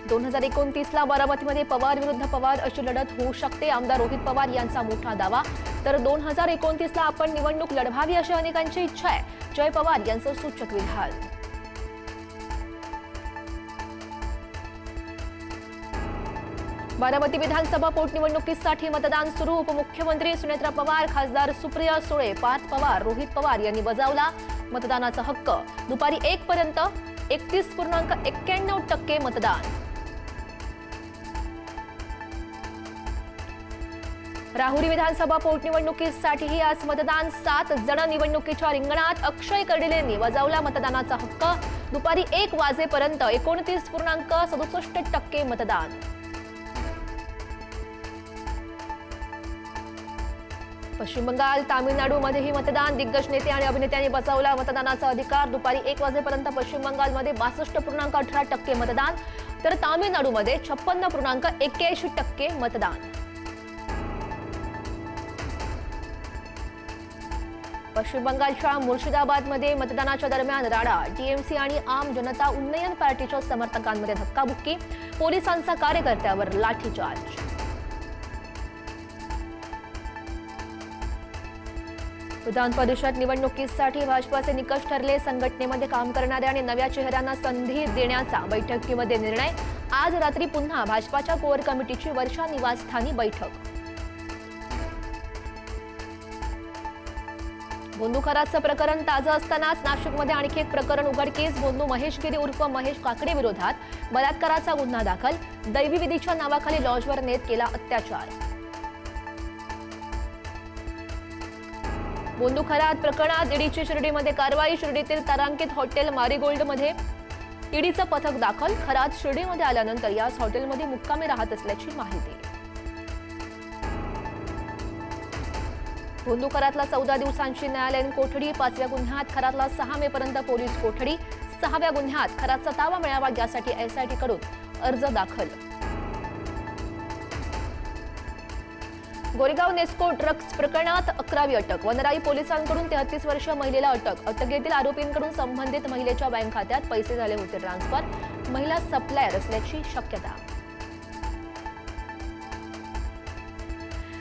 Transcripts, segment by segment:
2029ला बारामतीमध्ये पवार विरुद्ध पवार अशी लढत होऊ शकते, आमदार रोहित पवार यांचा मोठा दावा। तर 2029ला आपण निवडणूक लढवावी अशी अनेकांची इच्छा आहे, जय पवार यांचं सूचक विधान। बारामती विधानसभा पोटनिवडणुकीसाठी मतदान सुरू। उपमुख्यमंत्री सुनेत्रा पवार, खासदार सुप्रिया सुळे, पार्थ पवार, रोहित पवार यांनी बजावला मतदानाचा हक्क। दुपारी 1 पर्यंत 31.91% मतदान। राहुरी विधानसभा पोटनिवडणुकीसाठीही आज मतदान। 7 जण निवडणुकीच्या रिंगणात। अक्षय कर्डिलेंनी बजावला मतदानाचा हक्क। दुपारी 1 वाजेपर्यंत 29.67% मतदान। पश्चिम बंगाल, तामिळनाडूमध्येही मतदान। दिग्गज नेते आणि अभिनेत्यांनी बजावला मतदानाचा अधिकार। दुपारी 1 वाजेपर्यंत पश्चिम बंगालमध्ये 62.18% मतदान, तर तामिळनाडूमध्ये 56.81% मतदान। पश्चिम बंगालच्या मुर्शिदाबादमध्ये मतदानाच्या दरम्यान राडा। टीएमसी आणि आम जनता उन्नयन पार्टीच्या समर्थकांमध्ये धक्काबुक्की। पोलिसांचा कार्यकर्त्यावर लाठीचार्ज। विधान परिषद निवडणुकीसाठी भाजपाचे निकष ठरले। संघटनेमध्ये काम करणाऱ्या आणि नव्या चेहऱ्यांना संधी देण्याचा बैठकीमध्ये निर्णय। आज रात्री पुन्हा भाजपाच्या कोर कमिटीची वर्षा निवासस्थानी बैठक। बोंधू खरातचं प्रकरण ताजं असतानाच नाशिकमध्ये आणखी एक प्रकरण उघडकीस। बोंधू महेश गिरी उर्फ महेश काकडे विरोधात बलात्काराचा गुन्हा दाखल। दैवी विधीच्या नावाखाली लॉजवर नेत केला अत्याचार। बोंधू खरात प्रकरणात ईडीची शिर्डीमध्ये कारवाई। शिर्डीतील तारांकित हॉटेल मारीगोल्डमध्ये ईडीचं पथक दाखल। खरात शिर्डीमध्ये आल्यानंतर याच हॉटेलमध्ये मुक्कामी राहत असल्याची माहिती। बोंधू खरातला 14 दिवसांची न्यायालयीन कोठडी। 5व्या गुन्ह्यात खरातला 6 मे पर्यंत पोलीस कोठडी। 6व्या गुन्ह्यात खरातचा ताबा मिळावा यासाठी एसआयटी कडून अर्ज दाखल। गोरेगाव नेस्को ड्रग्ज प्रकरणात 11वी अटक। वनराई पोलिसांकडून 33 वर्षीय महिलेला अटक। अटकेतील आरोपींकडून संबंधित महिलेच्या बँक खात्यात पैसे झाले होते ट्रान्सफर। महिला सप्लायर असल्याची शक्यता।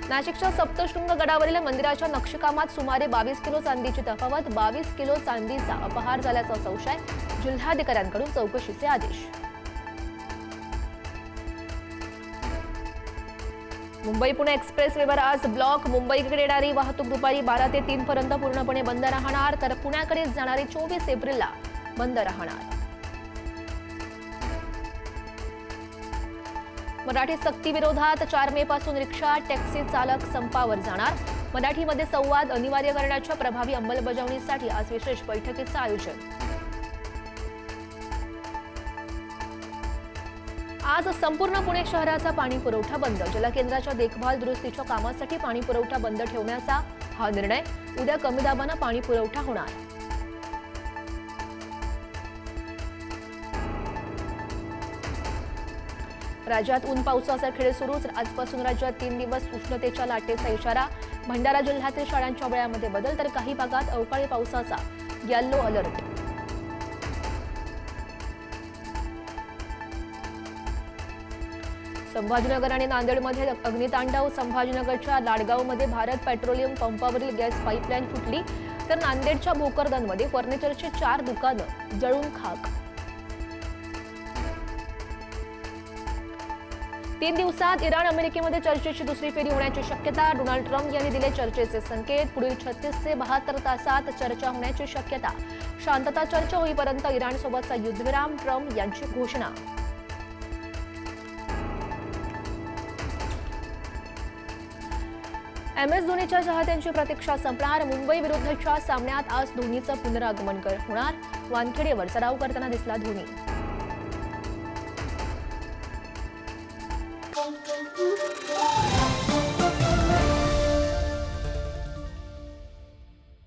नाशिकच्या सप्तशृंग गडावरील मंदिराच्या नक्षीकामात सुमारे 22 किलो चांदीची तफावत। 22 किलो चांदीचा अपहार झाल्याचा संशय। जिल्हाधिकाऱ्यांकडून चौकशीचे आदेश। मुंबई पुणे एक्सप्रेसवेवर आज ब्लॉक। मुंबईकडे येणारी वाहतूक दुपारी 12 ते 3 पर्यंत पूर्णपणे बंद राहणार, तर पुण्याकडे जाणारी 24 एप्रिलला बंद राहणार। मराठी सक्ती विरोधात 4 मे पासून रिक्षा टॅक्सी चालक संपावर जाणार। मराठीमध्ये संवाद अनिवार्य करण्याच्या प्रभावी अंमलबजावणीसाठी आज विशेष बैठकीचं आयोजन। आज संपूर्ण पुणे शहराचा पाणी पुरवठा बंद। जलकेंद्राच्या देखभाल दुरुस्तीच्या कामासाठी पाणी पुरवठा बंद ठेवण्याचा हा निर्णय। उद्या कमी दाबानं पाणी पुरवठा होणार। राज्यात ऊन पावसाचा खेळ सुरूच। आजपासून राज्यात 3 दिवस उष्णतेच्या लाटेचा इशारा। भंडारा जिल्ह्यातील शाळांच्या वेळामध्ये बदल, तर काही भागात अवकाळी पावसाचा येलो अलर्ट। संभाजीनगर आणि नांदेडमध्ये अग्नितांडव। संभाजीनगरच्या लाडगावमध्ये भारत पेट्रोलियम पंपावरील गॅस पाईपलाईन फुटली, तर नांदेडच्या भोकरदनमध्ये फर्निचरची 4 दुकानं जळून खाक। 3 दिवसात इराण अमेरिकेमध्ये चर्चेची दुसरी फेरी होण्याची शक्यता। डोनाल्ड ट्रम्प यांनी दिले चर्चेचे संकेत। पुढील 36 ते 72 तासात चर्चा होण्याची शक्यता। शांतता चर्चा होईपर्यंत इराणसोबतचा युद्धविराम, ट्रम्प यांची घोषणा। MS धोनीच्या चाहत्यांची प्रतीक्षा संपणार। मुंबई विरुद्धच्या सामन्यात आज धोनीचं पुनरागमन होणार। वानखेडेवर सराव करताना दिसला धोनी।